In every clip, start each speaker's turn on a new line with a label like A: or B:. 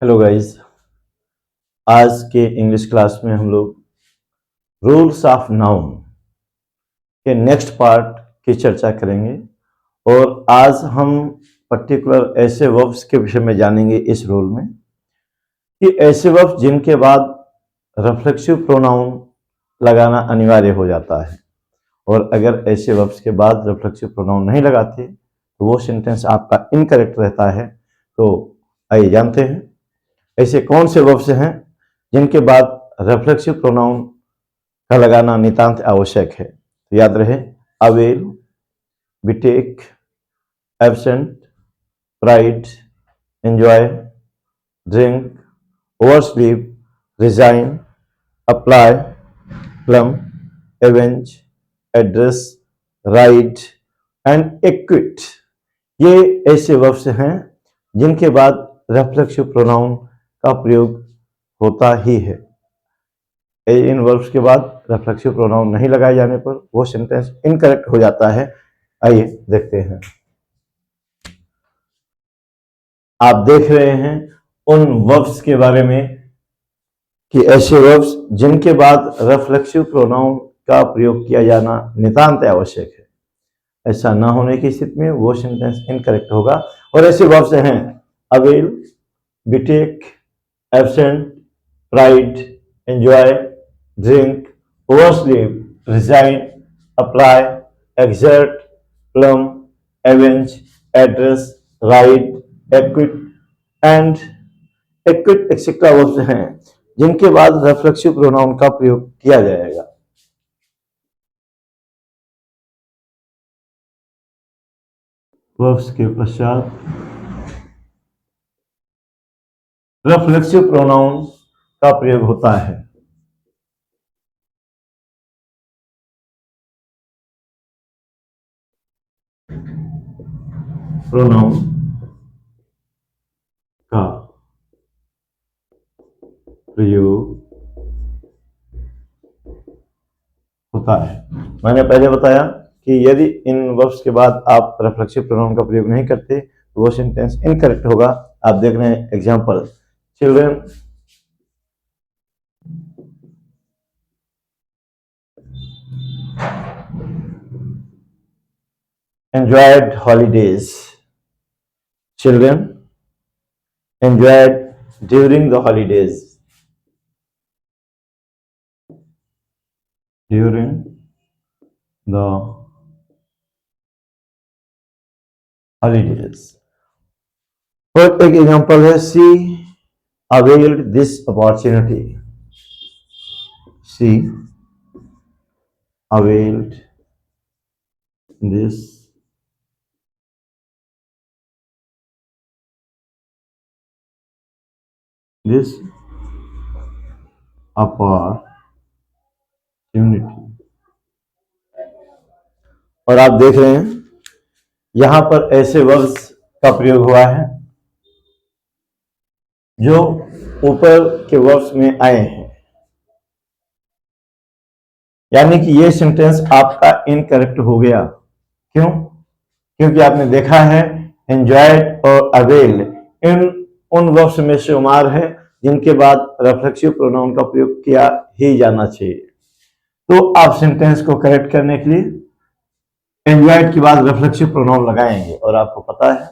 A: Hello guys. आज के English class में हम लोग रूल्स ऑफ नाउन के नेक्स्ट पार्ट की चर्चा करेंगे और आज हम पर्टिकुलर ऐसे वर्ब्स के विषय में जानेंगे इस रूल में कि ऐसे वर्ब्स जिनके बाद रिफ्लेक्सिव प्रोनाउन लगाना अनिवार्य हो जाता है और अगर ऐसे वर्ब्स के बाद रिफ्लेक्सिव प्रोनाउन नहीं लगाते तो वो सेंटेंस आपका इनकरेक्ट रहता है। तो आइए जानते हैं ऐसे कौन से वर्ब्स हैं जिनके बाद रिफ्लेक्सिव प्रोनाउन का लगाना नितांत आवश्यक है। तो याद रहे, avail, betake, absent, pride, enjoy, drink, oversleep, resign, apply, plume, avenge, address, ride and acquit. ये ऐसे वर्ब्स हैं जिनके बाद रिफ्लेक्सिव प्रोनाउन का प्रयोग होता ही है। इन वर्ब्स के बाद रिफ्लेक्सिव प्रोनाउन नहीं लगाए जाने पर वो सेंटेंस इनकरेक्ट हो जाता है। आइए देखते हैं। आप देख रहे हैं उन वर्ब्स के बारे में कि ऐसे वर्ब्स जिनके बाद रिफ्लेक्सिव प्रोनाउन का प्रयोग किया जाना नितांत आवश्यक है। ऐसा ना होने की स्थिति में वो सेंटेंस इनकरेक्ट होगा। और ऐसे वर्ब्स हैं avail, betake, absent, pride, enjoy, drink, oversleep, resign, apply, exert, plume, avenge, address, ride, acquit and acquit etcetera verbs हैं जिनके बाद रिफ्लेक्सिव प्रोनाउन का प्रयोग किया जाएगा। वर्ब्स के पश्चात रिफ्लेक्सिव प्रोनाउन का प्रयोग होता है। प्रोनाउन का प्रयोग होता है। मैंने पहले बताया कि यदि इन वर्ब्स के बाद आप रिफ्लेक्सिव प्रोनाउन का प्रयोग नहीं करते तो वो सेंटेंस इनकरेक्ट होगा। आप देख रहे हैं example, children enjoyed holidays. Children enjoyed during the holidays. During the holidays. और एक एग्जांपल है, she availed this opportunity. She availed this opportunity। और आप देख रहे हैं यहां पर ऐसे वर्ब्स का प्रयोग हुआ है जो ऊपर के वर्ब्स में आए हैं, यानी कि ये सेंटेंस आपका इनकरेक्ट हो गया। क्यों? क्योंकि आपने देखा है एंजॉयड और अवेल इन उन वर्ब्स में शुमार है जिनके बाद रिफ्लेक्सिव प्रोनाउन का प्रयोग किया ही जाना चाहिए। तो आप सेंटेंस को करेक्ट करने के लिए एंजॉयड के बाद रिफ्लेक्सिव प्रोनाउन लगाएंगे। और आपको पता है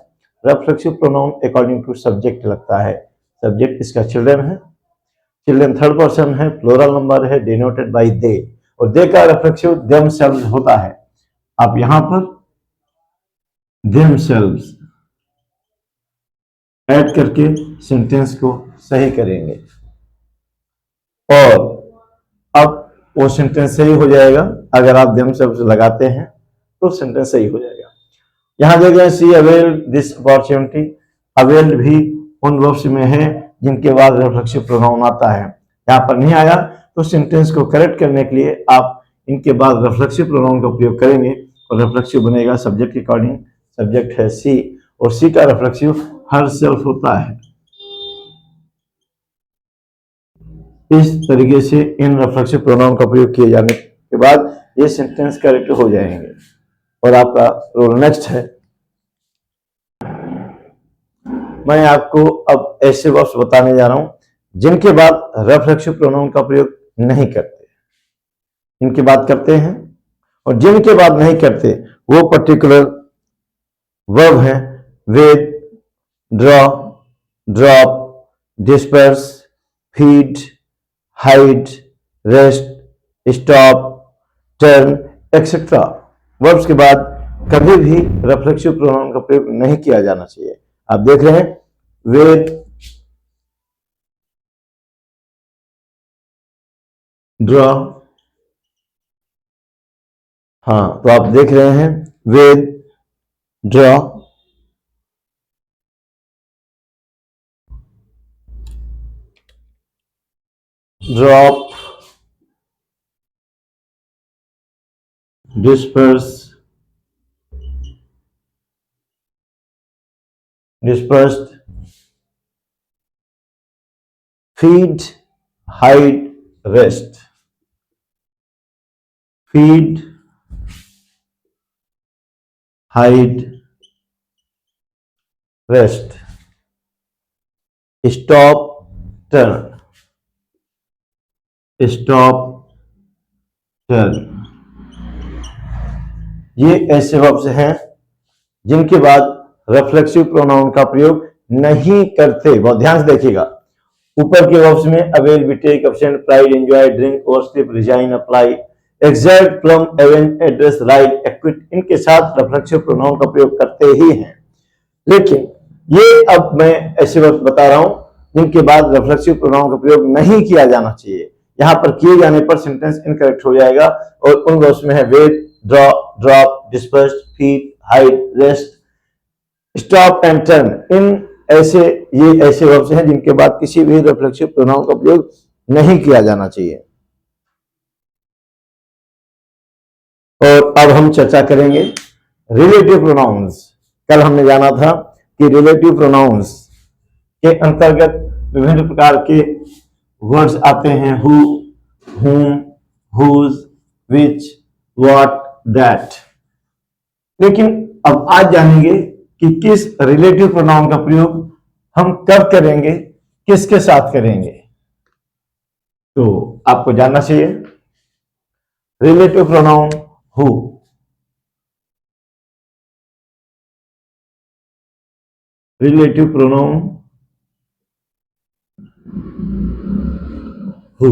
A: reflexive pronoun according to subject लगता है। सब्जेक्ट इसका चिल्ड्रन है, चिल्ड्रन थर्ड पर्सन है, प्लूरल नंबर है, डिनोटेड बाय दे, और दे का रिफ्लेक्सिव देमसेल्व्स होता है। आप यहां पर देमसेल्व्स ऐड करके सेंटेंस को सही करेंगे और अब वो सेंटेंस सही हो जाएगा। अगर आप देमसेल्व्स लगाते हैं तो सेंटेंस सही हो जाएगा। यहां देखें, सी अवेल दिस अपॉर्चुनिटी। अवेल भी उन वर्ब्स में है जिनके बाद रिफ्लेक्सिव प्रोनाउन आता है। यहां पर नहीं आया तो सेंटेंस को करेक्ट करने के लिए आप इनके बाद रिफ्लेक्सिव प्रोनाउन का उपयोग करेंगे और रिफ्लेक्सिव बनेगा सब्जेक्ट के अकॉर्डिंग। सब्जेक्ट है सी और सी का रिफ्लेक्सिव हर सेल्फ होता है। इस तरीके से इन रिफ्लेक्सिव प्रोनाउन का प्रयोग किए जाने के बाद ये सेंटेंस करेक्ट हो जाएंगे। और आपका रोल नेक्स्ट है, मैं आपको अब ऐसे वर्ब्स बताने जा रहा हूं जिनके बाद रेफ्लेक्सिव प्रोनाउन का प्रयोग नहीं करते, इनकी बात करते हैं, और जिनके बाद नहीं करते वो पर्टिकुलर वर्ब है with, draw, drop, disperse, feed, hide, rest, stop, turn, etcetera. Verbs के बाद कभी भी रेफ्लेक्सिव प्रोनाउन का प्रयोग नहीं किया जाना चाहिए। आप देख रहे हैं विद, ड्रॉ, हाँ तो आप देख रहे हैं with, draw, drop, disperse, dispersed, feed, hide, rest, feed, hide, rest, stop, turn, stop, turn. ये ऐसे वर्ब्स हैं जिनके बाद रेफ्लेक्सिव प्रोनाउन का प्रयोग नहीं करते। बहुत ध्यान से देखिएगा, ऊपर के वर्ब्स में avail, betake, absent, pride, enjoy, drink, oversleep, resign, apply, exert, plume, avenge, address, ride, acquit, इनके साथ रेफ्लेक्सिव प्रोनाउन का प्रयोग करते ही हैं। लेकिन ये अब मैं ऐसे वर्ब्स बता रहा हूं जिनके बाद रेफ्लेक्सिव प्रोनाउन का प्रयोग नहीं किया जाना चाहिए। यहां पर किए जाने पर सेंटेंस इनकरेक्ट हो जाएगा, और उन वर्ब्स में है with, draw, drop, dispersed, feed, hide, rest, stop and turn. ये ऐसे वर्ब्स हैं जिनके बाद किसी भी रिफ्लेक्सिव प्रोनाउन का प्रयोग नहीं किया जाना चाहिए। और अब हम चर्चा करेंगे रिलेटिव प्रोनाउंस। कल हमने जाना था कि रिलेटिव प्रोनाउंस के अंतर्गत विभिन्न प्रकार के वर्ड्स आते हैं, who, whom, whose, which, what, that। लेकिन अब आज जानेंगे कि किस रिलेटिव प्रोनाउन का प्रयोग हम कब करेंगे, किसके साथ करेंगे। तो आपको जानना चाहिए relative pronoun who, relative pronoun who,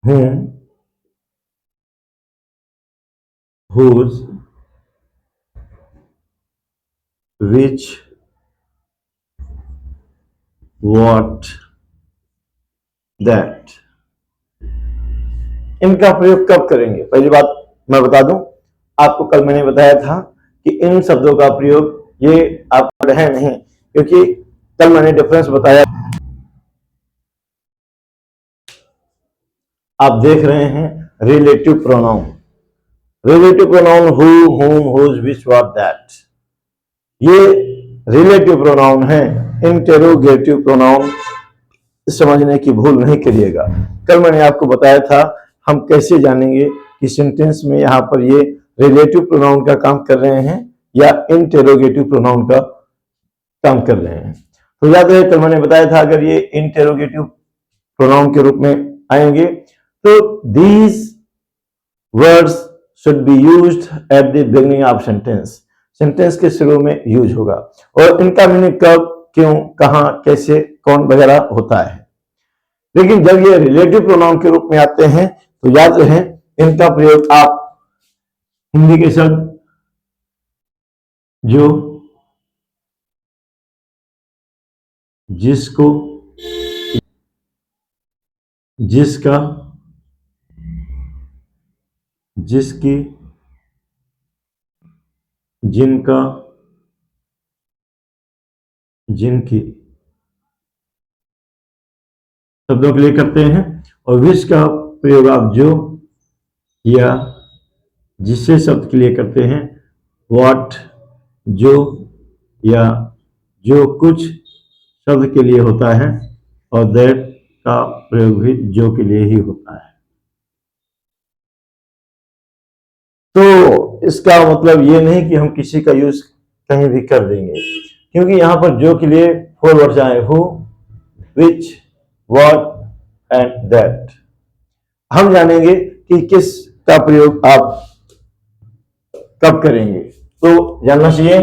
A: whom, whose, which, what, that। इनका प्रयोग कब करेंगे? पहली बात मैं बता दूं, आपको कल मैंने बताया था कि इन शब्दों का प्रयोग ये आप है नहीं, क्योंकि कल मैंने डिफरेंस बताया। आप देख रहे हैं relative pronoun, relative pronoun who, whom, whose, which, what, that। ये रिलेटिव प्रोनाउन है, इंटेरोगेटिव प्रोनाउन समझने की भूल नहीं करिएगा। कल मैंने आपको बताया था हम कैसे जानेंगे कि सेंटेंस में यहां पर ये रिलेटिव प्रोनाउन का काम कर रहे हैं या इंटेरोगेटिव प्रोनाउन का काम कर रहे हैं। तो याद रहे, कल मैंने बताया था अगर ये इंटेरोगेटिव प्रोनाउन के रूप में आएंगे तो these words should be used at the beginning of sentence. Sentence के शुरू में यूज होगा, और इनका मीनिंग कब, क्यों, कहां, कैसे, कौन वगैरह होता है। लेकिन जब ये रिलेटिव प्रोनाउन के रूप में आते हैं तो याद रहे इनका प्रयोग आप हिंदी के शब्द जो, जिसको, जिसका, जिसकी, जिनका, जिनकी शब्दों के लिए करते हैं, और विच का प्रयोग आप जो या जिससे शब्द के लिए करते हैं, व्हाट जो या जो कुछ शब्द के लिए होता है, और दैट का प्रयोग भी जो के लिए ही होता है। तो इसका मतलब ये नहीं कि हम किसी का यूज कहीं भी कर देंगे, क्योंकि यहां पर जो के लिए 4 वर्ड्स आए, who, which, what and that. हम जानेंगे कि किस का प्रयोग आप कब करेंगे। तो जानना चाहिए,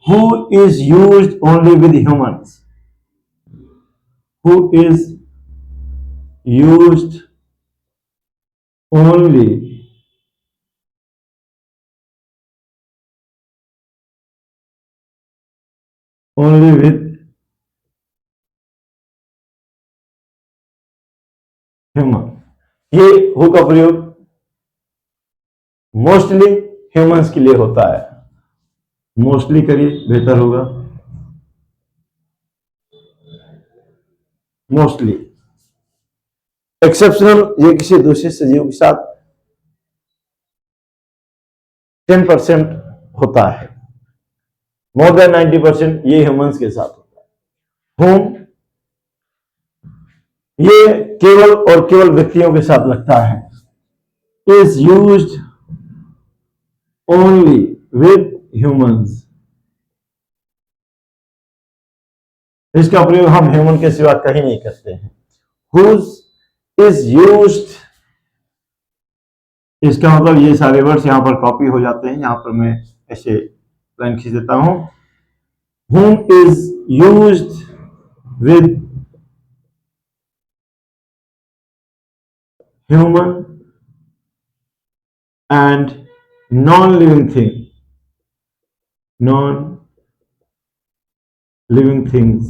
A: who is used only with humans, who is used only with human. ये हु का प्रयोग मोस्टली ह्यूमंस के लिए होता है। मोस्टली करिए, बेहतर होगा। मोस्टली। एक्सेप्शनल, ये किसी दूसरे सजीव के साथ 10% होता है। मोर देन 90% ये ह्यूमंस के साथ होता है। होम, ये केवल और केवल व्यक्तियों के साथ लगता है। Is used only with humans, इसका प्रयोग हम ह्यूमन के सिवा कहीं नहीं करते हैं। हुज इज यूज्ड, इसका मतलब ये सारे वर्ड्स यहां पर कॉपी हो जाते हैं। यहां पर मैं ऐसे लाइन खींच देता हूं। whom is used with human and non-living thing, non-living things,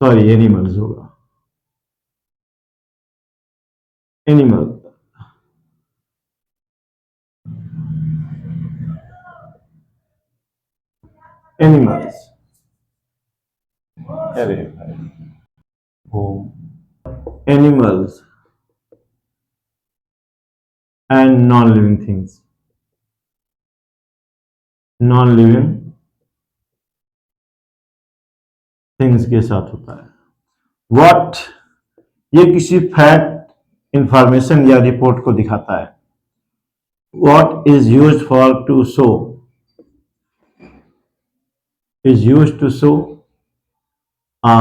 A: sorry animals होगा, एनिमल, एनिमल्स, अरे animals and non living things, non living things के साथ होता है। व्हाट, ये किसी फैक्ट, इंफॉर्मेशन या रिपोर्ट को दिखाता है। What is used for to show, is used to show a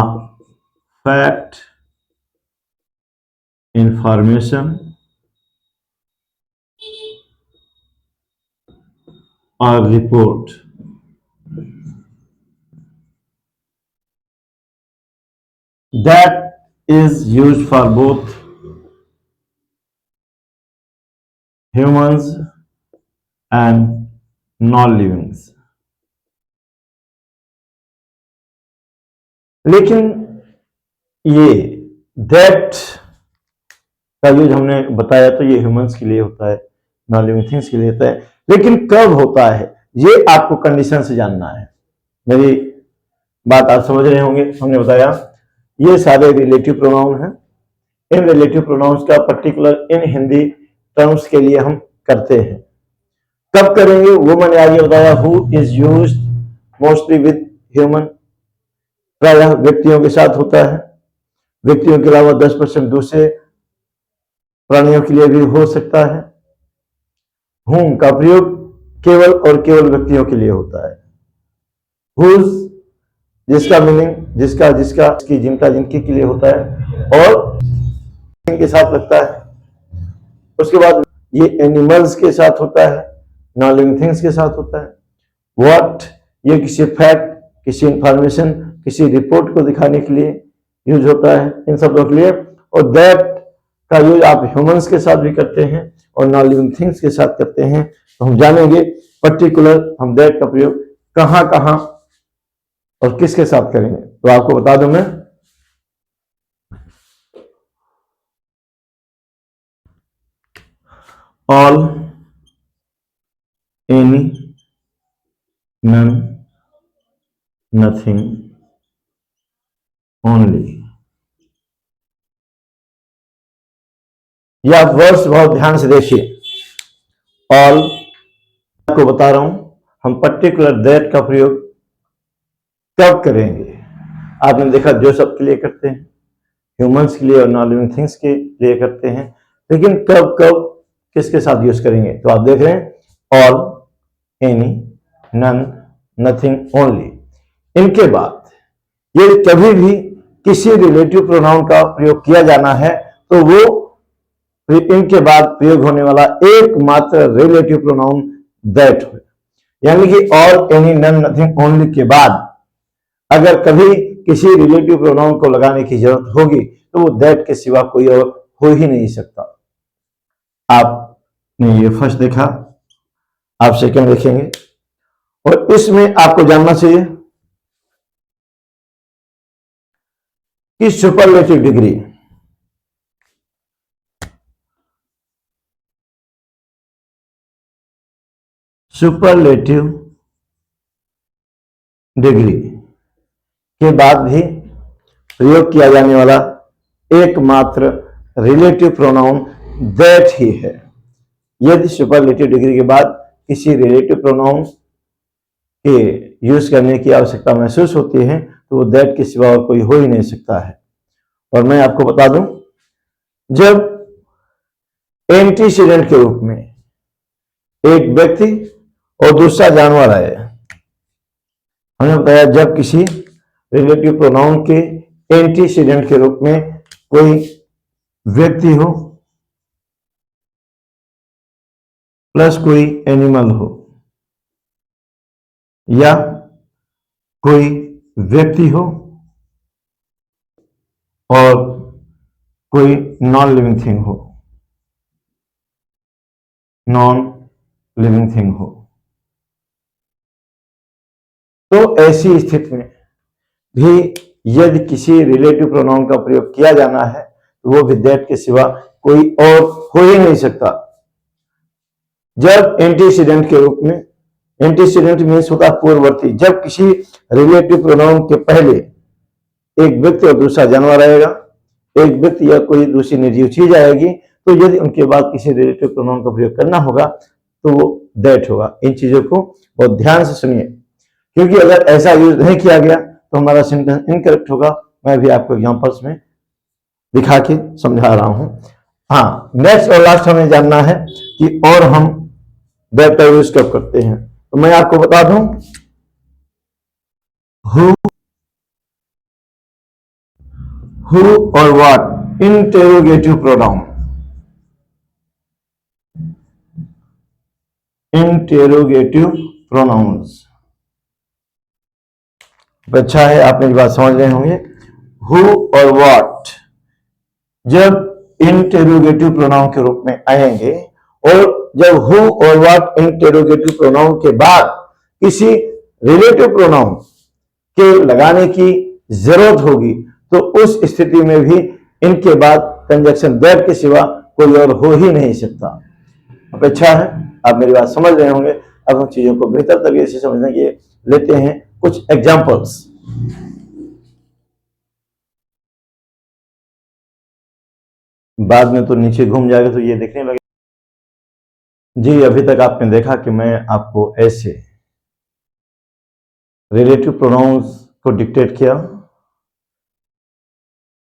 A: fact, information or report that is used for both humans and non-livings। लेकिन ये that का यूज हमने बताया तो ये ह्यूमंस के लिए होता है, नॉन लिविंग थिंग्स के लिए होता है। लेकिन कब होता है ये आपको कंडीशन से जानना है। मेरी बात आप समझ रहे होंगे। हमने बताया ये सारे रिलेटिव प्रोनाउन हैं। इन रिलेटिव प्रोनाउंस का पर्टिकुलर इन हिंदी टर्म्स के लिए हम करते हैं। कब करेंगे वो मैंने आगे बताया। Who is used mostly with human, प्रायः व्यक्तियों के साथ होता है। व्यक्तियों के अलावा 10% दूसरे प्राणियों के लिए भी हो सकता है। हुम का प्रयोग केवल और केवल व्यक्तियों के लिए होता है। हुज, जिसका मीनिंग जिसका जिसका जिसकी जिनका जिनकी के लिए होता है और के साथ लगता है। उसके बाद ये एनिमल्स के साथ होता है, नॉन लिविंग थिंग्स के साथ होता है। व्हाट, ये किसी फैक्ट, किसी इंफॉर्मेशन, किसी रिपोर्ट को दिखाने के लिए यूज होता है, इन सब के लिए। और दैट का यूज आप ह्यूमंस के साथ भी करते हैं और नॉन लिविंग थिंग्स के साथ करते हैं। तो हम जानेंगे पर्टिकुलर हम दैट का प्रयोग कहां कहां और किसके साथ करेंगे। तो आपको बता दूं मैं, all, any, none, nothing, only. यह वर्ड्स बहुत ध्यान से देखिए। ऑल, आपको बता रहा हूं हम पर्टिकुलर दैट का प्रयोग कब करेंगे। आपने देखा जो सबके लिए करते हैं, ह्यूमंस के लिए और नॉन लिविंग थिंग्स के लिए करते हैं। लेकिन कब कब किसके साथ यूज करेंगे? तो आप देख रहे हैं all, any, none, nothing, only. इनके बाद यदि कभी भी किसी रिलेटिव प्रोनाउन का प्रयोग किया जाना है तो वो इनके बाद प्रयोग होने वाला एकमात्र रिलेटिव प्रोनाउन दैट हो, यानी कि all, any, none, nothing, only के बाद अगर कभी किसी रिलेटिव प्रोनाउन को लगाने की जरूरत होगी तो वो दैट के सिवा कोई और हो ही नहीं सकता। आपने ये फर्स्ट देखा, आप सेकंड देखेंगे, और इसमें आपको जानना चाहिए कि सुपरलेटिव डिग्री के बाद भी प्रयोग किया जाने वाला एकमात्र रिलेटिव प्रोनाउन दैट ही है। यदि सुपरलेटिव डिग्री के बाद किसी रिलेटिव प्रोनाउन के यूज करने की आवश्यकता महसूस होती है तो वो दैट के सिवा और कोई हो ही नहीं सकता है। और मैं आपको बता दूं, जब एंटीसीडेंट के रूप में एक व्यक्ति और दूसरा जानवर आए, हमने बताया जब किसी रिलेटिव प्रोनाउन के एंटीसीडेंट के रूप में कोई व्यक्ति हो प्लस कोई एनिमल हो, या कोई व्यक्ति हो और कोई नॉन लिविंग थिंग हो, तो ऐसी स्थिति में भी यदि किसी रिलेटिव प्रोनाउन का प्रयोग किया जाना है तो वो भी दैट के सिवा कोई और हो ही नहीं सकता। जब एंटीसीडेंट के रूप में, एंटीसीडेंट मीन्स होता पूर्ववर्ती, जब किसी रिलेटिव प्रोनाउन के पहले एक व्यक्ति और दूसरा जानवर आएगा, एक व्यक्ति या कोई दूसरी निर्जीव चीज आएगी, तो यदि उनके बाद किसी रिलेटिव प्रोनाउन का प्रयोग करना होगा तो वो दैट होगा। इन चीजों को बहुत ध्यान से सुनिए, क्योंकि अगर ऐसा यूज नहीं किया गया तो हमारा सेंटेंस इनकरेक्ट होगा। मैं भी आपको एग्जांपल्स में दिखा के समझा रहा हूं। हाँ, नेक्स्ट और लास्ट हमें जानना है कि और हम दैट का यूज कब करते हैं। तो मैं आपको बता दूं, हु और what interrogative pronoun, interrogative pronounce. अच्छा है, आप मेरी बात समझ रहे होंगे। हु और व्हाट जब इंटेरोगेटिव प्रोनाउन के रूप में आएंगे, और जब हु और व्हाट इंटेरोगेटिव प्रोनाउन के बाद किसी रिलेटिव प्रोनाउन के लगाने की जरूरत होगी तो उस स्थिति में भी इनके बाद कंजक्शन दैट के सिवा कोई और हो ही नहीं सकता। अपेक्षा है आप मेरी बात समझ रहे होंगे। अब हम चीजों को बेहतर तरीके से समझने के लेते हैं कुछ एग्जाम्पल्स। बाद में तो नीचे घूम जाएगा तो ये देखने लगे। जी, अभी तक आपने देखा कि मैं आपको ऐसे रिलेटिव प्रोनाउंस को डिक्टेट किया।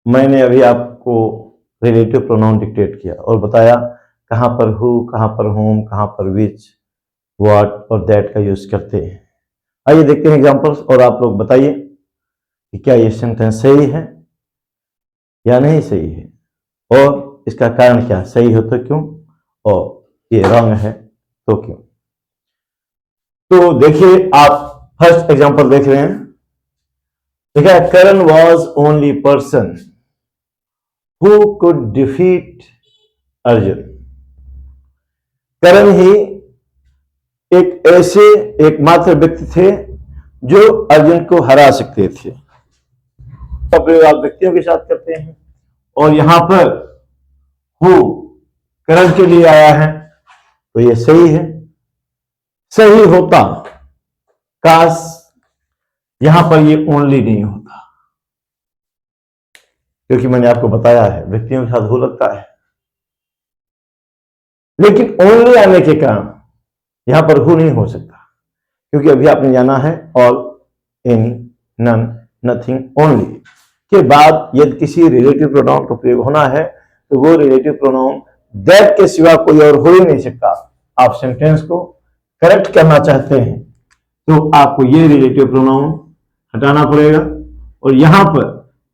A: मैंने अभी आपको रिलेटिव प्रोनाउन डिक्टेट किया और बताया कहां पर हु, कहां पर होम, कहां पर विच, व्हाट और दैट का यूज करते हैं। आइए देखते हैं एग्जांपल्स, और आप लोग बताइए कि क्या ये सेंटेंस सही है या नहीं सही है, और इसका कारण क्या, सही हो तो क्यों, और ये रॉन्ग है तो क्यों। तो देखिए, आप फर्स्ट एग्जांपल देख रहे हैं। देखिए, Karan was only person who could defeat Arjun. Karan ही एक ऐसे एकमात्र व्यक्ति थे जो अर्जुन को हरा सकते थे। का प्रयोग आप व्यक्तियों के साथ करते हैं, और यहां पर हु करण के लिए आया है तो ये सही है। सही होता काश यहां पर ये ओनली नहीं होता, क्योंकि मैंने आपको बताया है व्यक्तियों के साथ हु लगता है, लेकिन ओनली आने के कारण यहां पर हु नहीं हो सकता, क्योंकि अभी आपने जाना है all, any, none, nothing, only के बाद यदि किसी रिलेटिव प्रोनाउन का प्रयोग होना है तो वो रिलेटिव प्रोनाउन दैट के सिवा कोई और हो ही नहीं सकता। आप सेंटेंस को करेक्ट करना चाहते हैं तो आपको ये रिलेटिव प्रोनाउन हटाना पड़ेगा और यहां पर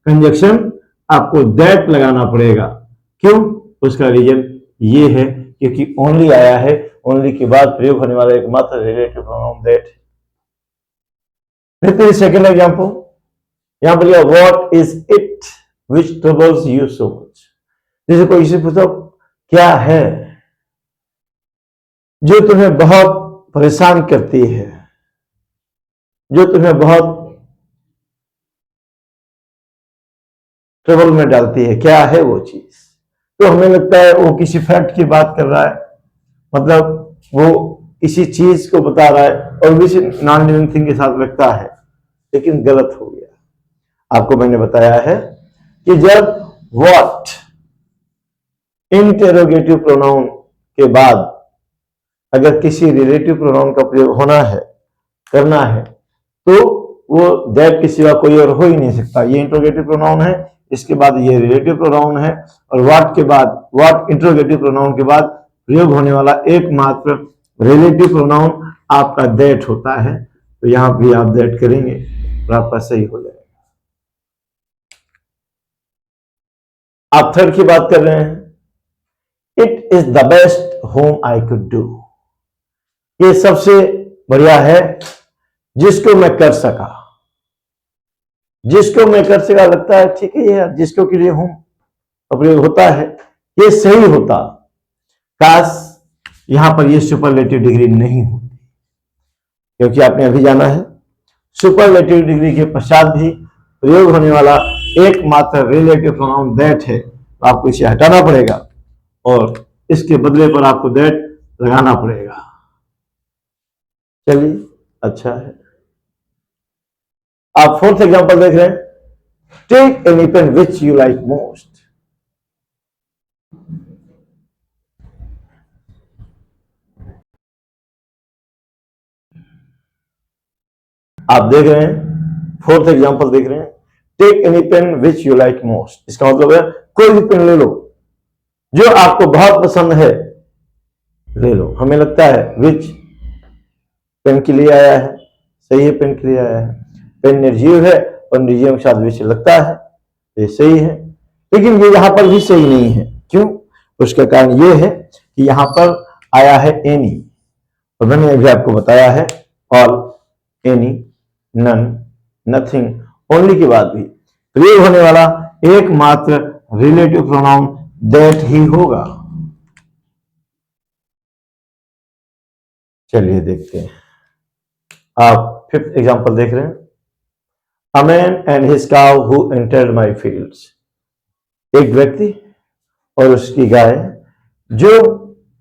A: कंजक्शन आपको दैट लगाना पड़ेगा। क्यों? उसका रीजन ये है क्योंकि ओनली आया है, ओनली के बाद प्रयोग होने वाला एकमात्र रिलेटिव प्रोनाउन दैट है। सेकेंड एग्जाम्पल, यहां पर what is it which troubles you so much. जैसे कोई इसे पूछो क्या है जो तुम्हें बहुत परेशान करती है, जो तुम्हें बहुत ट्रबल में डालती है, क्या है वो चीज? तो हमें लगता है वो किसी फैक्ट की बात कर रहा है, मतलब वो किसी चीज को बता रहा है और किसी नॉन लिविंग थिंग के साथ लगता है, लेकिन गलत हो गया। आपको मैंने बताया है कि जब व्हाट इंटेरोगेटिव प्रोनाउन के बाद अगर किसी रिलेटिव प्रोनाउन का प्रयोग होना है, करना है, तो वो दैट के सिवा कोई और हो ही नहीं सकता। ये इंट्रोगेटिव प्रोनाउन है, इसके बाद ये रिलेटिव प्रोनाउन है और व्हाट के बाद, व्हाट इंट्रोगेटिव प्रोनाउन के बाद प्रयोग होने वाला एकमात्र रिलेटिव प्रोनाउन आपका दैट होता है। तो यहां भी आप दैट करेंगे और आपका सही हो जाएगा। आप थर्ड की बात कर रहे हैं, it is the best home I could do. ये सबसे बढ़िया है जिसको मैं कर सका, जिसको मैं कर सका। लगता है ठीक है यार, जिसको के लिए होम का प्रयोग होता है, ये सही होता, काश यहां पर ये सुपरलेटिव डिग्री नहीं होती, क्योंकि आपने अभी जाना है सुपरलेटिव डिग्री के पश्चात भी प्रयोग होने वाला एकमात्र रिलेटिव प्रोनाउन दैट है। तो आपको इसे हटाना पड़ेगा और इसके बदले पर आपको दैट लगाना पड़ेगा। चलिए, अच्छा है। आप फोर्थ एग्जांपल देख रहे हैं, take any pen which you like most. आप देख रहे हैं, फोर्थ एग्जांपल देख रहे हैं, take any pen which you like most. इसका मतलब है कोई भी पेन ले लो जो आपको बहुत पसंद है, ले लो। हमें लगता है विच पेन के लिए आया है, सही है, पेन के लिए आया है। पेन निर्जीव है और निर्जीव के साथ विच लगता है, ये सही है। लेकिन ये यहां पर भी सही नहीं है। क्यों? उसका कारण ये है कि यहां पर आया है एनी, और मैंने अभी आपको बताया है all, any, none, nothing, only के बाद भी प्रयोग होने वाला एकमात्र रिलेटिव प्रोनाउन दैट ही होगा। चलिए देखते हैं। आप फिफ्थ एग्जांपल देख रहे हैं, a man and his cow who entered my fields. एक व्यक्ति और उसकी गाय जो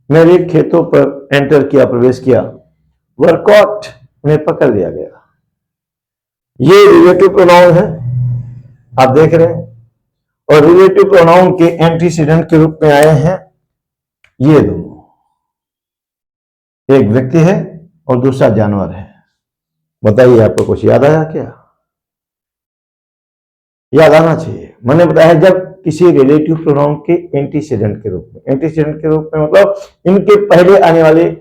A: मेरे खेतों पर एंटर किया, प्रवेश किया, वर कॉट, उन्हें पकड़ लिया गया। ये रिलेटिव प्रोनाउन है, आप देख रहे हैं, और रिलेटिव प्रोनाउन के एंटीसीडेंट के रूप में आए हैं ये दोनों, एक व्यक्ति है और दूसरा जानवर है। बताइए आपको कुछ याद आया क्या? याद आना चाहिए। मैंने बताया जब किसी रिलेटिव प्रोनाउन के एंटीसीडेंट के रूप में, एंटीसीडेंट के रूप में मतलब इनके पहले आने वाले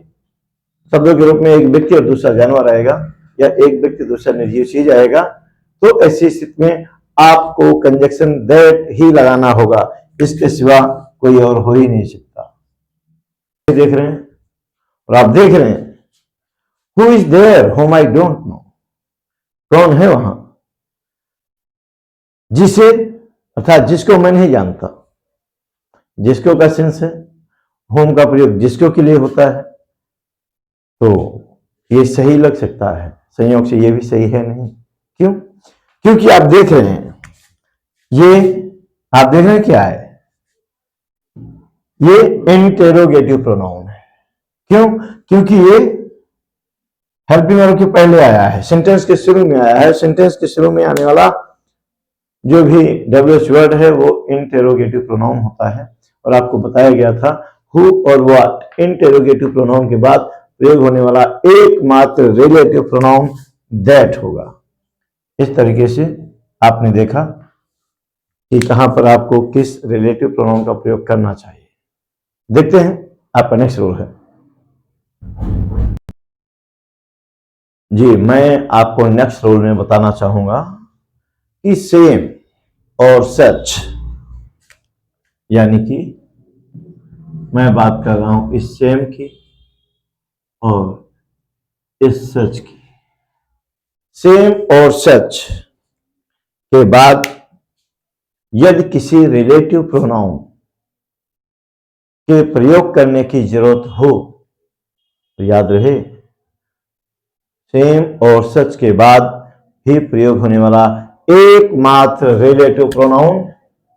A: शब्दों के रूप में एक व्यक्ति और दूसरा जानवर आएगा, या एक व्यक्ति दूसरा निर्जीव चीज आएगा, तो ऐसी स्थिति में आपको कंजक्शन दैट ही लगाना होगा, इसके सिवा कोई और हो ही नहीं सकता। देख रहे हैं, और आप देख रहे हैं, who is their home I don't know. कौन है वहां? जिसे, अर्थात जिसको मैं नहीं जानता। जिसको का सेंस है, होम का प्रयोग जिसको के लिए होता है, तो ये सही लग सकता है, संयोग से ये भी सही है नहीं। क्यों? क्योंकि आप देख रहे हैं, ये आप देख रहे हैं क्या है, ये इंटेरोगेटिव प्रोनाउन है। क्यों? क्योंकि ये हेल्पिंग वर्ब के पहले आया है, सेंटेंस के शुरू में आया है। सेंटेंस के शुरू में आने वाला जो भी डब्ल्यूएच वर्ड है वो इंटेरोगेटिव प्रोनाउन होता है, और आपको बताया गया था हु और व्हाट इंटेरोगेटिव प्रोनाउन के बाद प्रयोग होने वाला एकमात्र रिलेटिव प्रोनाउन दैट होगा। इस तरीके से आपने देखा कि कहां पर आपको किस रिलेटिव प्रोनाउन का प्रयोग करना चाहिए। देखते हैं आपका नेक्स्ट रोल है। जी, मैं आपको नेक्स्ट रोल में बताना चाहूंगा कि सेम और सच, यानी कि मैं बात कर रहा हूं इस सेम की और इस सच की। सेम और सच के बाद यदि किसी रिलेटिव प्रोनाउन के प्रयोग करने की जरूरत हो तो याद रहे सेम और सच के बाद ही प्रयोग होने वाला एकमात्र रिलेटिव प्रोनाउन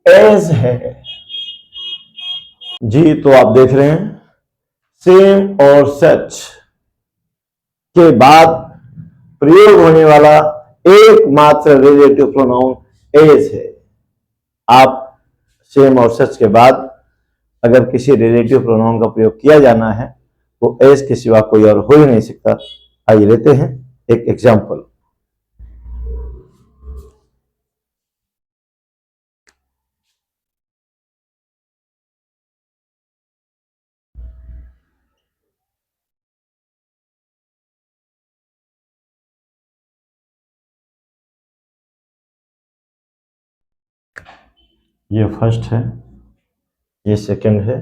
A: एज है। जी, तो आप देख रहे हैं सेम और सच के बाद प्रयोग होने वाला एकमात्र रिलेटिव प्रोनाउन एज है। आप सेम और सच के बाद अगर किसी रिलेटिव प्रोनाउन का प्रयोग किया जाना है तो एज के सिवा कोई और हो ही नहीं सकता। आइए लेते हैं एक एग्जाम्पल। ये फर्स्ट है, ये सेकंड है,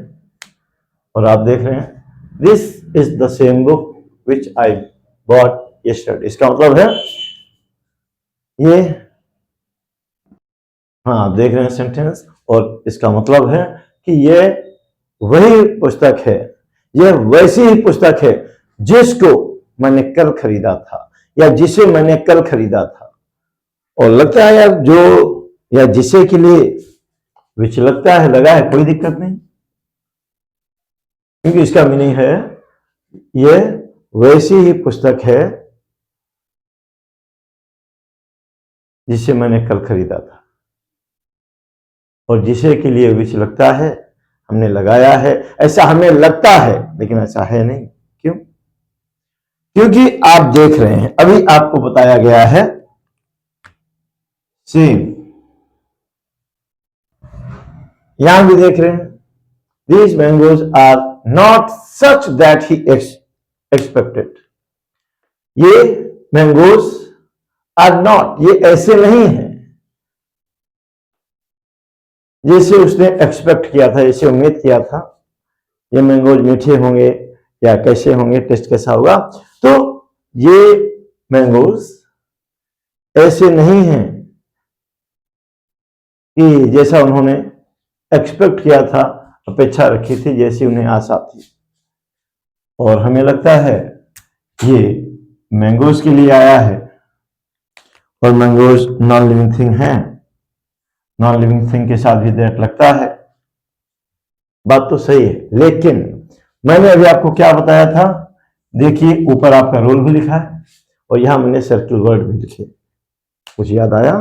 A: और आप देख रहे हैं this is the same book which I bought yesterday. इसका मतलब है ये, हाँ आप देख रहे हैं सेंटेंस, और इसका मतलब है कि ये वही पुस्तक है, यह वैसी ही पुस्तक है जिसको मैंने कल खरीदा था या जिसे मैंने कल खरीदा था। और लगता है यार जो या जिसे के लिए विच लगता है लगा है, कोई दिक्कत नहीं, क्योंकि इसका मीनिंग है ये वैसी ही पुस्तक है जिसे मैंने कल खरीदा था। और जिसे के लिए विच लगता है हमने लगाया है, ऐसा हमें लगता है लेकिन ऐसा है नहीं। क्यों? क्योंकि आप देख रहे हैं अभी आपको बताया गया है सेम, यहां भी देख रहे हैं these mangoes are not such that he expected। ये मैंगोज आर नॉट, ये ऐसे नहीं है जैसे उसने एक्सपेक्ट किया था, जैसे उम्मीद किया था। ये मैंगोज मीठे होंगे या कैसे होंगे, टेस्ट कैसा होगा। तो ये मैंगोज ऐसे नहीं है कि जैसा उन्होंने एक्सपेक्ट किया था, अपेक्षा रखी थी, जैसी उन्हें आशा थी। और हमें लगता है ये मैंगोज के लिए आया है, और मैंगोज नॉन लिविंग थिंग है, नॉन लिविंग थिंग के साथ भी दैट लगता है। बात तो सही है, लेकिन मैंने अभी आपको क्या बताया था, देखिए ऊपर आपका रोल भी लिखा है और यहां मैंने सर्किल वर्ड भी लिखे। कुछ याद आया?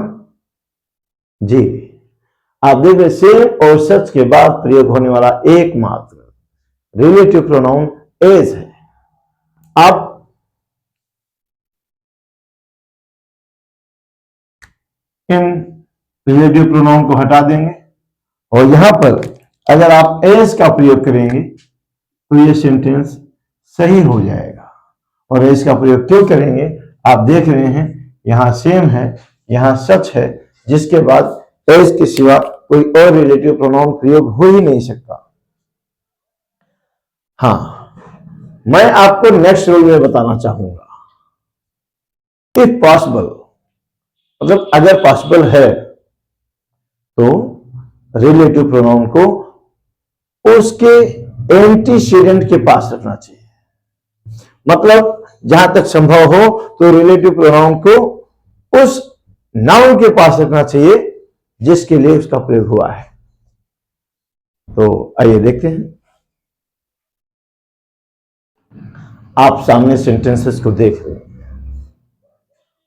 A: जी, आप देख रहे सेम और सच के बाद प्रयोग होने वाला एकमात्र रिलेटिव प्रोनाउन एज है। आप इन रिलेटिव प्रोनाउन को हटा देंगे और यहां पर अगर आप एज का प्रयोग करेंगे तो ये सेंटेंस सही हो जाएगा। और एज का प्रयोग क्यों करेंगे? आप देख रहे हैं यहां सेम है, यहां सच है, जिसके बाद एज के सिवा कोई और रिलेटिव प्रोनाउन प्रयोग हो ही नहीं सकता। हां, मैं आपको नेक्स्ट रूल में बताना चाहूंगा, इफ पॉसिबल, मतलब अगर पॉसिबल है तो रिलेटिव प्रोनाउन को उसके एंटीसीडेंट के पास रखना चाहिए। मतलब जहां तक संभव हो तो रिलेटिव प्रोनाउन को उस नाउन के पास रखना चाहिए जिसके लिए उसका प्रयोग हुआ है। तो आइए देखते हैं। आप सामने सेंटेंसेस को देख रहे हैं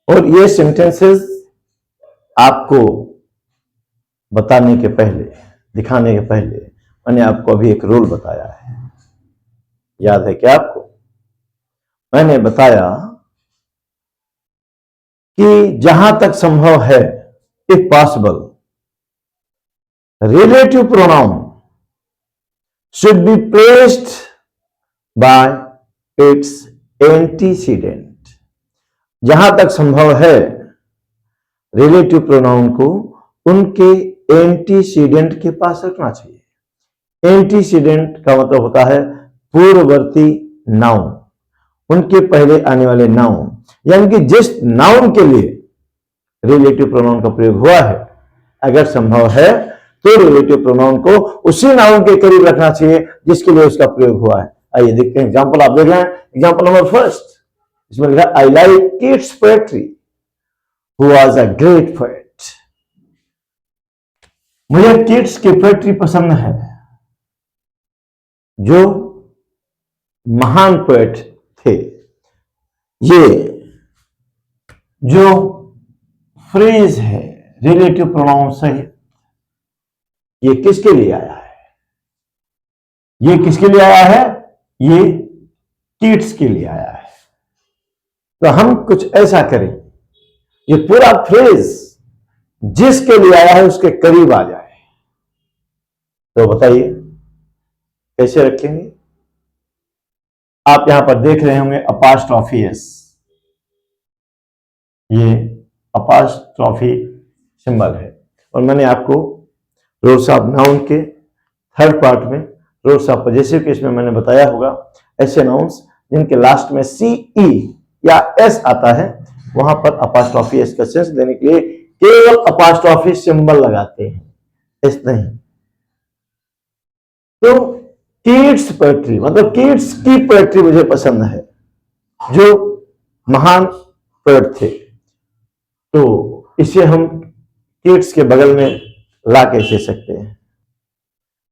A: और ये सेंटेंसेस आपको बताने के पहले, दिखाने के पहले मैंने आपको अभी एक रूल बताया है, याद है क्या आपको? मैंने बताया कि जहां तक संभव है, if possible, relative pronoun should be placed by its antecedent। जहां तक संभव है रिलेटिव प्रोनाउन को उनके एंटीसीडेंट के पास रखना चाहिए। एंटीसीडेंट का मतलब होता है पूर्ववर्ती नाउन, उनके पहले आने वाले नाउन, यानी कि जिस नाउन के लिए रिलेटिव प्रोनाउन का प्रयोग हुआ है, अगर संभव है तो रिलेटिव प्रोनाउन को उसी नाउन के करीब रखना चाहिए जिसके लिए उसका प्रयोग हुआ है। आइए देखते हैं एग्जांपल। आप देख रहे हैं एग्जांपल नंबर फर्स्ट, इसमें लिखा I like kids poetry who was a great poet. मुझे किड्स की पोएट्री पसंद है जो महान पोएट थे। ये जो फ्रेज है रिलेटिव प्रोनाउन सहित, ये किसके लिए आया है? ये किसके लिए आया है? ये किड्स के लिए आया है। तो हम कुछ ऐसा करें, ये पूरा फ्रेज जिसके लिए आया है उसके करीब आ जाए। तो बताइए कैसे रखेंगे? आप यहां पर देख रहे होंगे अपास्ट्रोफी एस, ये अपास्ट्रोफी सिंबल है। और मैंने आपको रूल्स ऑफ नाउन के थर्ड पार्ट में रूल्स ऑफ पजेसिव केस में मैंने बताया होगा, ऐसे नाउन्स जिनके लास्ट में सी ई या एस आता है, वहां पर अपास्ट्रोफी एस का सेंस देने के लिए केवल अपास्ट्रोफी सिंबल लगाते हैं, एस नहीं। तो किड्स पोएट्री मतलब किड्स की पोएट्री मुझे पसंद है जो महान पोएट थे। तो इसे हम किड्स के बगल में ला कैसे सकते हैं?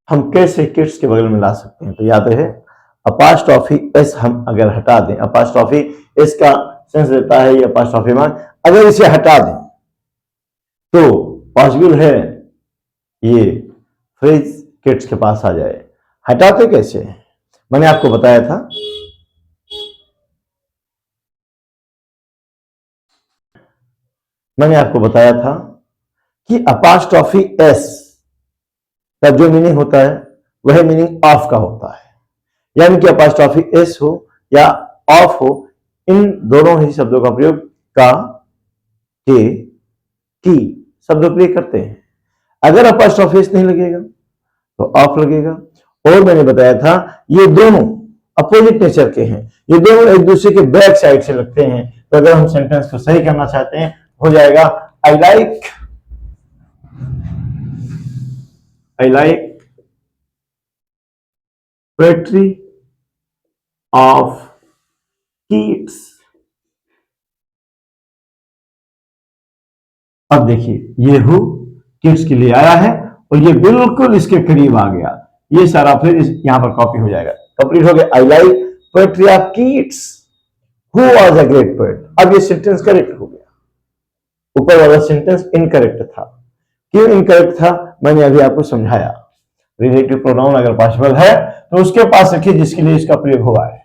A: हम कैसे किड्स के बगल में ला सकते हैं? तो याद रहे अपास्ट्रोफी एस हम अगर हटा दें, अपास्ट्रोफी एस का सेंस देता है ये अपास्ट्रोफी मान, अगर इसे हटा दें तो पॉसिबल है ये फ्रेज किड्स के पास आ जाए। हटाते कैसे? मैंने आपको बताया था कि अपास्ट्रोफी एस का जो मीनिंग होता है वह मीनिंग ऑफ का होता है, यानी कि अपास्ट्रोफी एस हो या ऑफ हो, इन दोनों ही शब्दों का प्रयोग का, के, की शब्दों के लिए करते हैं। अगर अपास्ट्रोफी एस नहीं लगेगा तो ऑफ लगेगा। और मैंने बताया था ये दोनों अपोजिट नेचर के हैं, ये दोनों एक दूसरे के बैक साइड से लगते हैं। तो अगर हम सेंटेंस को सही करना चाहते हैं हो जाएगा I like poetry of kids. अब देखिए ये हु किड्स के लिए आया है और ये बिल्कुल इसके करीब आ गया। ये सारा फिर यहां पर कॉपी हो जाएगा, कंप्लीट हो गया। I like poetry of kids who was a great poet. अब ये सेंटेंस करेक्ट हो गया, ऊपर वाला सेंटेंस इनकरेक्ट था। क्यों इनकरेक्ट था? मैंने अभी आपको समझाया। रिलेटिव प्रोनाउन अगर पॉसिबल है तो उसके पास रखिए जिसके लिए इसका प्रयोग हुआ है।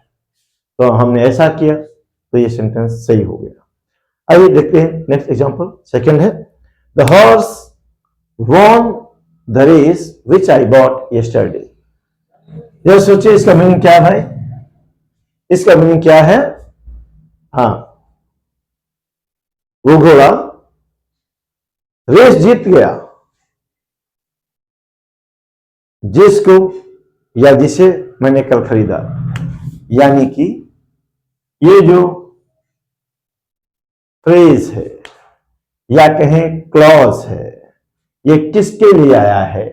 A: तो हमने ऐसा किया तो ये सेंटेंस सही हो गया। आइए देखते हैं नेक्स्ट एग्जांपल। सेकंड है the horse won the race which I bought yesterday. जरा सोचिए इसका मीनिंग क्या है भाई? इसका मीनिंग क्या है? हाँ, वो घोड़ा रेस जीत गया जिसको या जिसे मैंने कल खरीदा। यानी कि ये जो फ्रेज है या कहें क्लॉज है, ये किसके लिए आया है?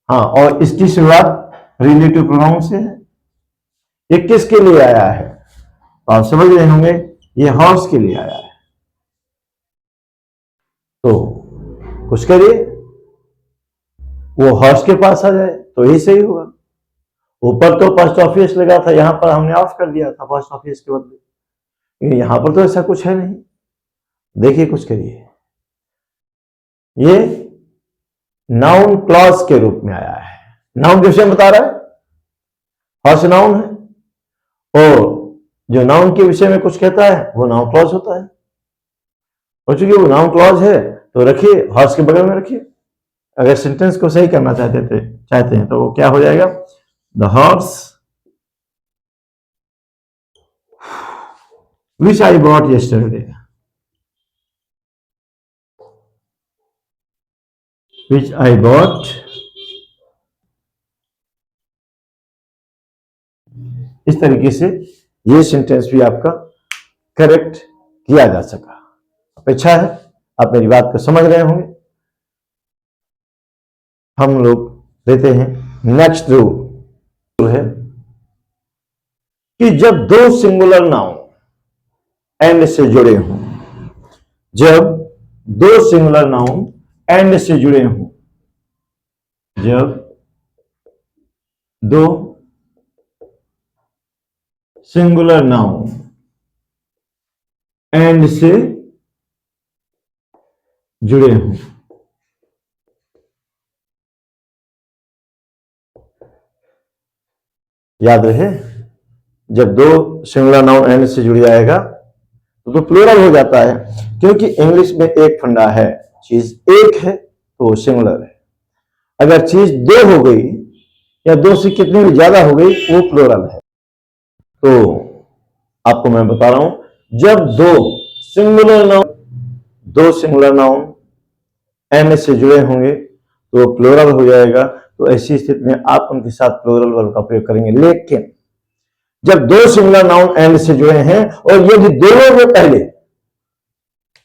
A: हाँ, और इसकी शुरुआत रिलेटिव प्रोनाउन से है। ये किसके लिए आया है? आप समझ रहे होंगे, ये हॉर्स के लिए आया है। तो कुछ करिए, वो हॉर्स के पास आ जाए तो ही सही होगा। ऊपर तो अपोस्ट्रोफी एस लगा था, यहां पर हमने ऑफ कर दिया था अपोस्ट्रोफी एस के बदले। यहां पर तो ऐसा कुछ है नहीं। देखिए कुछ करिए, ये नाउन क्लॉज के रूप में आया है। नाउन के विषय में बता रहा है, हॉर्स नाउन है और जो नाउन के विषय में कुछ कहता है वो नाउन क्लॉज होता है। और चूंकि वो नाउन क्लॉज है तो रखिए हॉर्स के बगल में रखिए। अगर सेंटेंस को सही करना चाहते हैं तो वो क्या हो जाएगा? The horse which I bought yesterday, which I bought, इस तरीके से ये सेंटेंस भी आपका करेक्ट किया जा सका। अपेक्षा है आप मेरी बात को समझ रहे होंगे। हम लोग लेते हैं नेक्स्ट रूल है कि जब दो सिंगुलर नाउन एंड से जुड़े हों, जब दो सिंगुलर नाउन एंड से जुड़े हों, जब दो सिंगुलर नाउन एंड से जुड़े हों, याद रहे जब दो सिंगुलर नाउन एंड से जुड़ जाएगा तो प्लूरल हो जाता है, क्योंकि इंग्लिश में एक फंडा है, चीज एक है तो सिंगुलर है। अगर चीज दो हो गई या दो से कितनी भी ज्यादा हो गई वो प्लूरल है। तो आपको मैं बता रहा हूं, जब दो सिंगुलर नाउन एंड से जुड़े होंगे तो प्लूरल हो जाएगा। तो ऐसी स्थिति में आप उनके साथ प्लूरल वर्ब का प्रयोग करेंगे। लेकिन जब दो सिंगुलर नाउन एंड से जुड़े हैं और यदि दोनों में पहले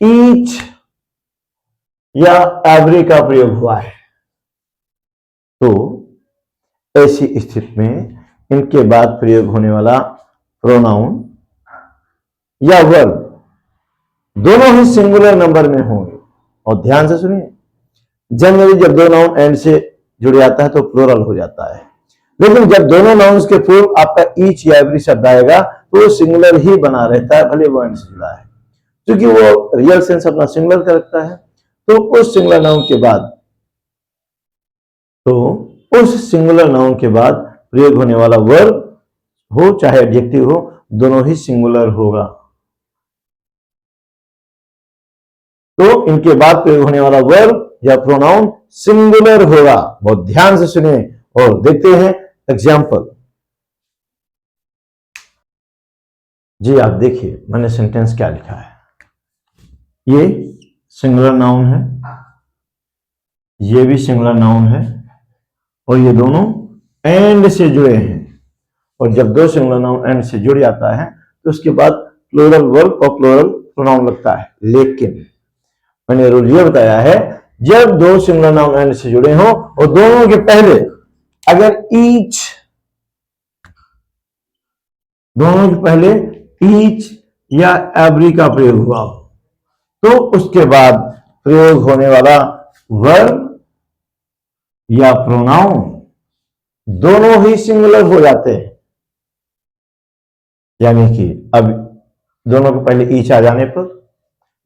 A: ईच या एवरी का प्रयोग हुआ है तो ऐसी स्थिति में इनके बाद प्रयोग होने वाला प्रोनाउन या वर्ब दोनों ही सिंगुलर नंबर में होंगे। और ध्यान से सुनिए, जनरली जब दो नाउन एंड से जुड़ जाता है तो प्लूरल हो जाता है, लेकिन जब दोनों नाउन्स के पूर्व आपका ईच या एवरी शब्द आएगा तो वो सिंगुलर ही बना रहता है, भले वो एंड से जुड़ा है, क्योंकि वो रियल सेंस अपना सिंगुलर का रखता है। तो उस सिंगुलर नाउन के बाद प्रयोग होने वाला वर्ब हो चाहे एडजेक्टिव हो, दोनों ही सिंगुलर होगा। तो इनके बाद प्रयोग होने वाला वर्ब या प्रोनाउन सिंगुलर होगा। बहुत ध्यान से सुनिए और देखते हैं एग्जाम्पल। जी आप देखिए मैंने सेंटेंस क्या लिखा है। ये सिंगुलर नाउन है, ये भी सिंगुलर नाउन है और ये दोनों एंड से जुड़े हैं। और जब दो सिंगुलर नाउन एंड से जुड़ जाता है तो उसके बाद प्लूरल वर्ब और प्लूरल प्रोनाउन लगता है। लेकिन मैंने रूल ये बताया है, जब दो सिंगुलर नाउन एंड से जुड़े हों और दोनों के पहले अगर दोनों के पहले ईच या एवरी का प्रयोग हुआ हो तो उसके बाद प्रयोग होने वाला वर्ब या प्रोनाउन दोनों ही सिंगुलर हो जाते हैं। यानी कि अब दोनों के पहले ईच आ जाने पर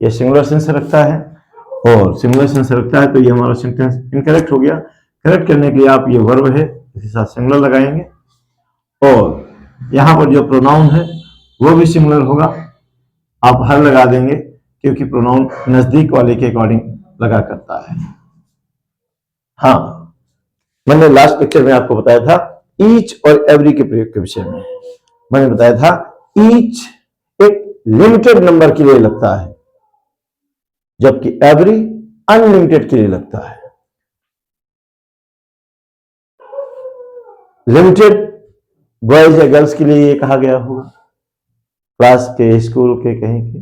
A: यह सिंगुलर सेंस रखता है और सिंगुलर सेंस रखता है तो ये हमारा सेंटेंस इनकरेक्ट हो गया। करेक्ट करने के लिए आप ये वर्ब है इसके साथ सिंगुलर लगाएंगे और यहां पर जो प्रोनाउन है वो भी सिंगुलर होगा। आप हर लगा देंगे क्योंकि प्रोनाउन नजदीक वाले के अकॉर्डिंग लगा करता है। हाँ, मैंने लास्ट लेक्चर में आपको बताया था ईच और एवरी के प्रयोग के विषय में। मैंने बताया था ईच एक लिमिटेड नंबर के लिए लगता है जबकि एवरी अनलिमिटेड के लिए लगता है। लिमिटेड बॉयज या गर्ल्स के लिए ये कहा गया होगा, क्लास के, स्कूल के, कहीं के,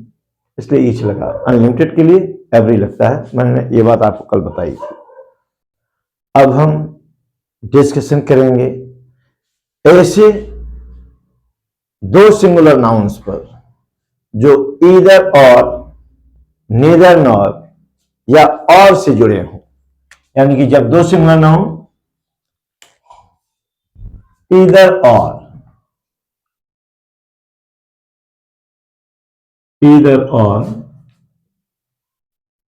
A: इसलिए ईच लगा। अनलिमिटेड के लिए एवरी लगता है। मैंने ये बात आपको कल बताई थी। अब हम डिस्कशन करेंगे ऐसे दो सिंगुलर नाउन्स पर जो ईदर और, नीदर नॉर या और से जुड़े हों। यानी कि जब दो सिंगुलर नाउन ईदर और,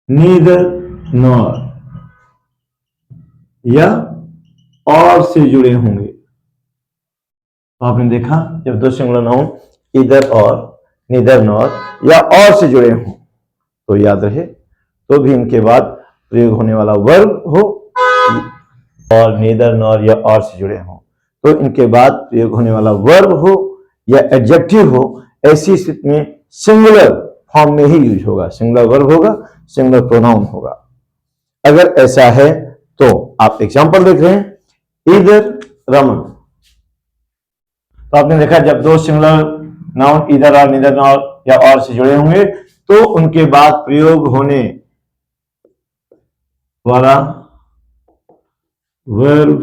A: नीदर नॉर या और से जुड़े होंगे। तो आपने देखा जब दो सिंगुलर नाउन ईदर और, नीदर नॉर या और से जुड़े हों तो याद रहे तो भी इनके बाद प्रयोग होने वाला वर्ब हो और नीदर नॉर या और से जुड़े हों तो इनके बाद प्रयोग होने वाला वर्ब हो या एडजेक्टिव हो, ऐसी स्थिति में सिंगुलर फॉर्म में ही यूज होगा। सिंगुलर वर्ब होगा, सिंगुलर प्रोनाउन होगा। अगर ऐसा है तो आप एग्जांपल देख रहे हैं, इधर रमन। तो आपने देखा जब दो सिंगुलर नाउन इधर और नीदर नॉर या और से जुड़े होंगे तो उनके बाद प्रयोग होने वाला वर्ब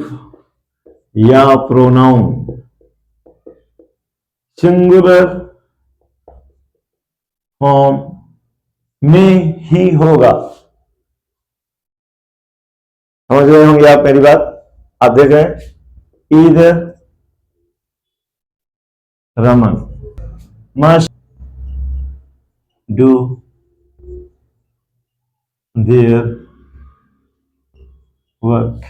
A: या प्रोनाउन सिंगुलर फॉर्म में ही होगा। समझ रहे होंगे आप मेरी बात? आप देख रहे हैं, इधर Raman must do their work।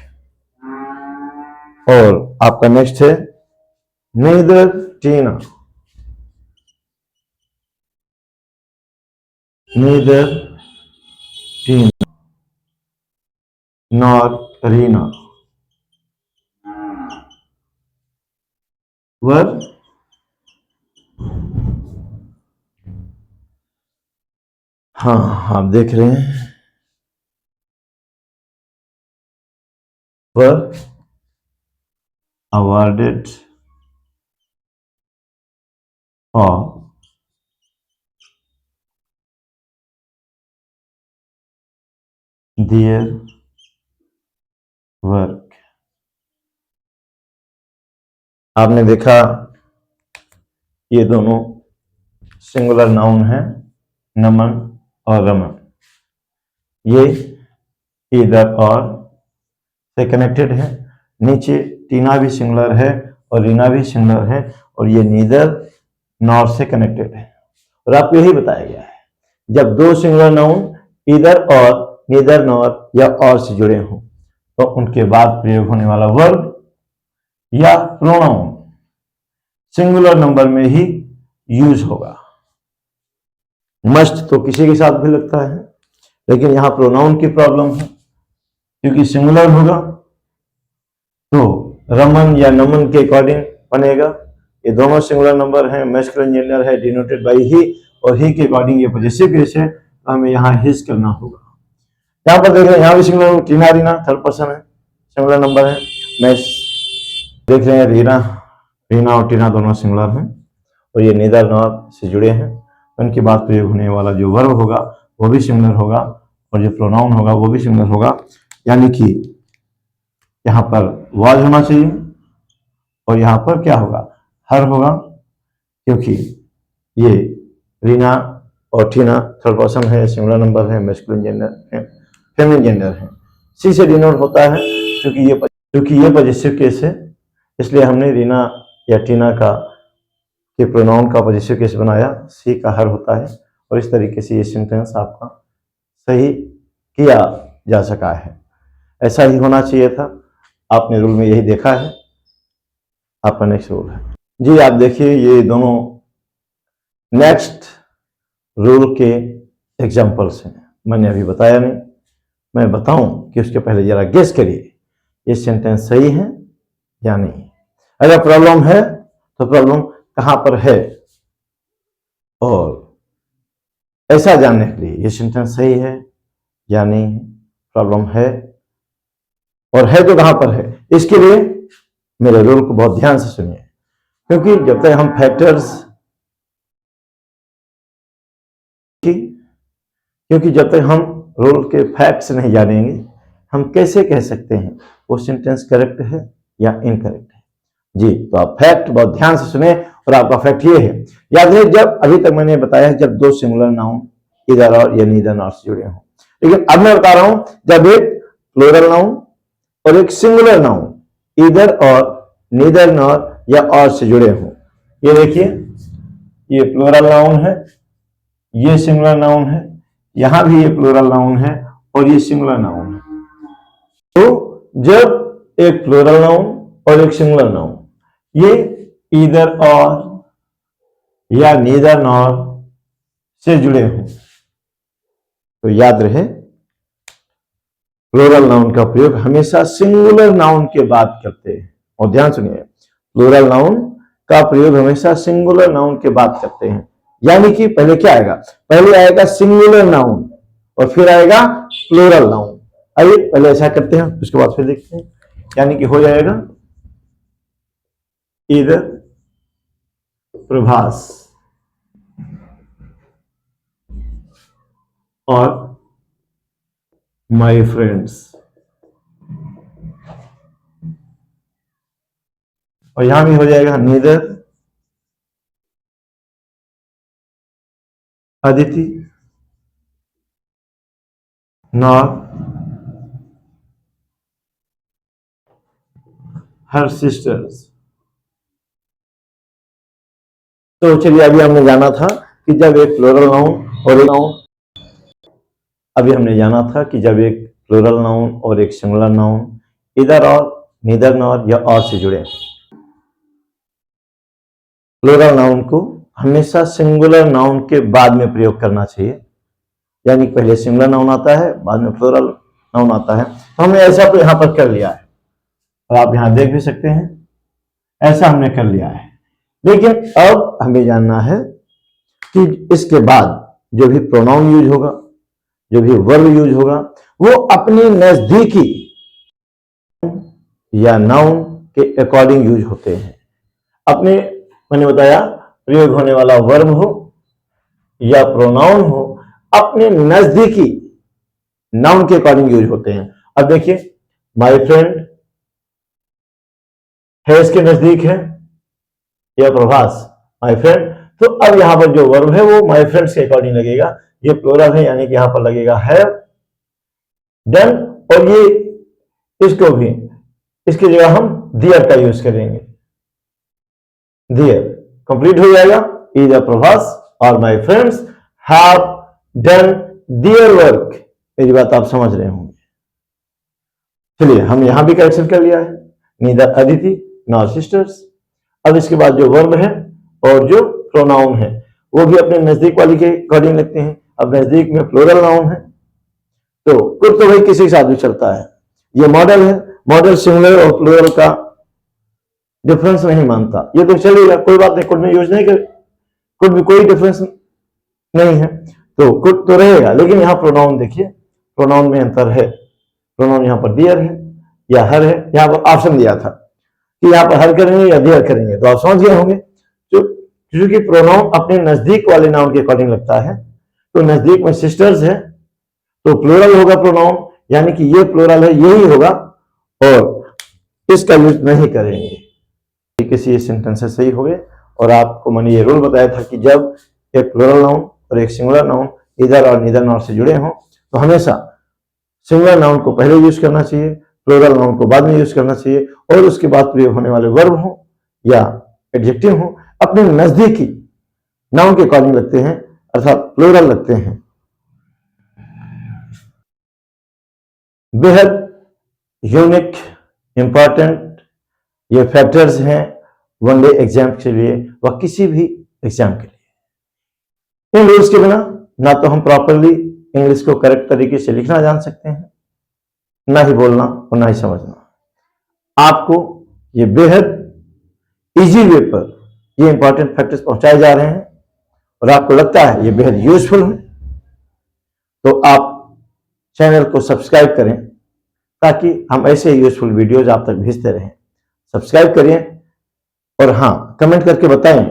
A: और आपका नेक्स्ट है neither Tina nor Reena were हाँ आप देख रहे हैं were awarded for their work। आपने देखा ये दोनों सिंगुलर नाउन है, नमन और रमन। ये इधर और से कनेक्टेड है। नीचे टीना भी सिंगुलर है और रीना भी सिंगुलर है और ये नीदर नॉर से कनेक्टेड है। और आपको यही बताया गया है जब दो सिंगुलर नाउन इधर और नीदर नॉर या और से जुड़े हों तो उनके बाद प्रयोग होने वाला वर्ब या प्रोनाउन सिंगुलर नंबर में ही यूज होगा। मस्ट तो किसी के साथ भी लगता है, लेकिन यहां प्रोनाउन की प्रॉब्लम है क्योंकि सिंगुलर होगा तो रमन या नमन के अकॉर्डिंग बनेगा। ये दोनों सिंगुलर नंबर हैं, मैस्कुलिन जेंडर है, डिनोटेड बाय ही, और ही के अकॉर्डिंग ये पॉजेसिव केस है, तो हमें यहाँ हिज करना होगा। यहाँ पर देख रहे हैं, यहाँ भी सिंगुलर, टीना रीना थर्ड पर्सन है, सिंगुलर नंबर है। मैं देख रहे हैं रीना और टीना दोनों सिंगुलर हैं और ये नीदर नॉर से जुड़े हैं। उनके बाद प्रयोग होने वाला जो वर्ब होगा वो भी सिंगुलर होगा और जो प्रोनाउन होगा वो भी सिंगुलर होगा। यानी कि यहाँ पर वाज होना चाहिए और यहाँ पर क्या होगा, हर होगा, क्योंकि ये रीना और टीना थर्ड पर्सन है, सिंगुलर नंबर है, मैस्कुलिन जेंडर है, फेमिनिन जेंडर है। सी से डिनोट होता है क्योंकि ये पॉजेसिव केस है, इसलिए हमने रीना या टीना का के प्रोनाउन का पॉजेसिव केस बनाया। सी का हर होता है और इस तरीके से ये सेंटेंस आपका सही किया जा सका है। ऐसा ही होना चाहिए था। आपने रूल में यही देखा है। आपका नेक्स्ट रूल है जी, आप देखिए ये दोनों नेक्स्ट रूल के एग्जांपल्स हैं। मैंने अभी बताया नहीं, मैं बताऊं कि उसके पहले जरा गेस करिए ये सेंटेंस सही है या नहीं। अगर प्रॉब्लम है तो प्रॉब्लम कहां पर है, और ऐसा जानने के लिए ये सेंटेंस सही है या नहीं, प्रॉब्लम है और है तो कहां पर है, इसके लिए मेरे रूल को बहुत ध्यान से सुनिए। क्योंकि जब तक हम फैक्टर्स क्योंकि जब तक हम रूल के फैक्ट्स नहीं जानेंगे हम कैसे कह सकते हैं वो सेंटेंस करेक्ट है या इनकरेक्ट है। जी, तो आप फैक्ट बहुत ध्यान से सुने और आपका फैक्ट ये है, याद है जब अभी तक मैंने बताया जब दो सिंगुलर नाउन इधर और या नीदर नॉर से जुड़े हों, लेकिन अब मैं बता रहा हूं जब एक प्लूरल नाउन और एक सिंगुलर नाउन इधर और नीदर नॉर या और से जुड़े हों। ये देखिए, ये प्लूरल नाउन है, ये सिंगुलर नाउन है, यहां भी ये प्लूरल नाउन है और ये सिंगुलर नाउन है। तो जब एक प्लूरल नाउन और एक सिंगुलर नाउन ये इधर और या नीदर नॉर से जुड़े हों तो याद रहे प्लूरल नाउन का प्रयोग हमेशा सिंगुलर नाउन के बाद करते हैं। और ध्यान सुनिए, प्लूरल नाउन का प्रयोग हमेशा सिंगुलर नाउन के बाद करते हैं। यानी कि पहले क्या आएगा, पहले आएगा सिंगुलर नाउन और फिर आएगा प्लूरल नाउन। आइए पहले ऐसा करते हैं, उसके बाद फिर देखते हैं। यानी कि हो जाएगा इधर प्रभास और माय फ्रेंड्स, और यहां भी हो जाएगा neither Aditi nor her sisters. तो चलिए, अभी हमने जाना था कि जब एक प्लूरल नाउन और एक नाउन, अभी हमने जाना था कि जब एक प्लूरल नाउन और एक सिंगुलर नाउन इधर और नीदर नॉर या और से जुड़े, प्लूरल नाउन को हमेशा सिंगुलर नाउन के बाद में प्रयोग करना चाहिए। यानी पहले सिंगुलर नाउन आता है, बाद में प्लूरल नाउन आता है। तो हमने ऐसा तो यहां पर कर लिया है और आप यहां देख भी सकते हैं, ऐसा हमने कर लिया है। लेकिन अब हमें जानना है कि इसके बाद जो भी प्रोनाउन यूज होगा, जो भी वर्ब यूज होगा, वो अपने नजदीकी या नाउन के अकॉर्डिंग यूज होते हैं। अपने, मैंने बताया, प्रयोग होने वाला वर्ब हो या प्रोनाउन हो, अपने नजदीकी नाउन के अकॉर्डिंग यूज होते हैं। अब देखिए, माय फ्रेंड है इसके नजदीक है, या प्रभास माय फ्रेंड, तो अब यहां पर जो वर्ब है वो माय फ्रेंड्स के अकॉर्डिंग लगेगा। ये प्लूरल है, यानी कि यहां पर लगेगा हैव डन, और ये इसको भी, इसकी जगह हम दियर का यूज करेंगे। दियर कंप्लीट हो जाएगा, ईदर प्रभास और my friends have done their work. मेरी बात आप समझ रहे होंगे। चलिए, हम यहां भी करेक्शन कर लिया है, नीदर अदिति नॉर सिस्टर्स। अब इसके बाद जो वर्ब है और जो प्रोनाउन है वो भी अपने नजदीक वाली के अकॉर्डिंग लगते हैं। अब नजदीक में प्लूरल नाउन है, तो कुछ तो भाई किसी के साथ भी चलता है। ये मॉडल है, मॉडल सिंगुलर और प्लूरल का डिफरेंस नहीं मानता, ये तो चलेगा, कोई बात नहीं, कुछ में यूज नहीं कर, कुछ भी कोई डिफरेंस नहीं है, तो कुछ तो रहेगा। लेकिन यहाँ प्रोनाउन देखिए, प्रोनाउन में अंतर है। प्रोनाउन यहाँ पर दियर है या हर है, यहाँ पर ऑप्शन दिया था कि यहाँ पर हर करेंगे या दियर करेंगे, तो आप समझ गए होंगे। तो क्योंकि प्रोनाउन अपने नजदीक वाले नाउन के अकॉर्डिंग लगता है, तो नजदीक में सिस्टर्स है तो प्लूरल होगा प्रोनाउन, यानी कि ये प्लूरल है, यही होगा, और इसका यूज नहीं करेंगे। किसी सेंटेंस से सही हो गए। और आपको मैंने ये रूल बताया था कि जब एक प्लूरल नाउन और एक सिंगुलर नाउन इधर और नीदर नॉर से जुड़े हों, तो हमेशा सिंगुलर नाउन को पहले यूज करना चाहिए, प्लूरल नाउन को बाद में यूज करना चाहिए, और उसके बाद प्रयोग होने वाले वर्ब हो या एडजेक्टिव हो अपने नजदीकी नाउन के अकॉर्डिंग लगते हैं, अर्थात प्लूरल लगते हैं। बेहद यूनिक इंपॉर्टेंट ये फैक्टर्स हैं वन डे एग्जाम के लिए व किसी भी एग्जाम के लिए। इन रूल्स के बिना ना तो हम प्रॉपरली इंग्लिश को करेक्ट तरीके से लिखना जान सकते हैं, ना ही बोलना और ना ही समझना। आपको ये बेहद इजी वे पर ये इंपॉर्टेंट फैक्टर्स पहुंचाए जा रहे हैं और आपको लगता है ये बेहद यूजफुल है, तो आप चैनल को सब्सक्राइब करें ताकि हम ऐसे यूजफुल वीडियोज आप तक भेजते रहें। सब्सक्राइब करिए और हाँ, कमेंट करके बताएं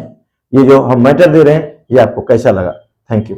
A: ये जो हम मैटर दे रहे हैं ये आपको कैसा लगा। Thank you.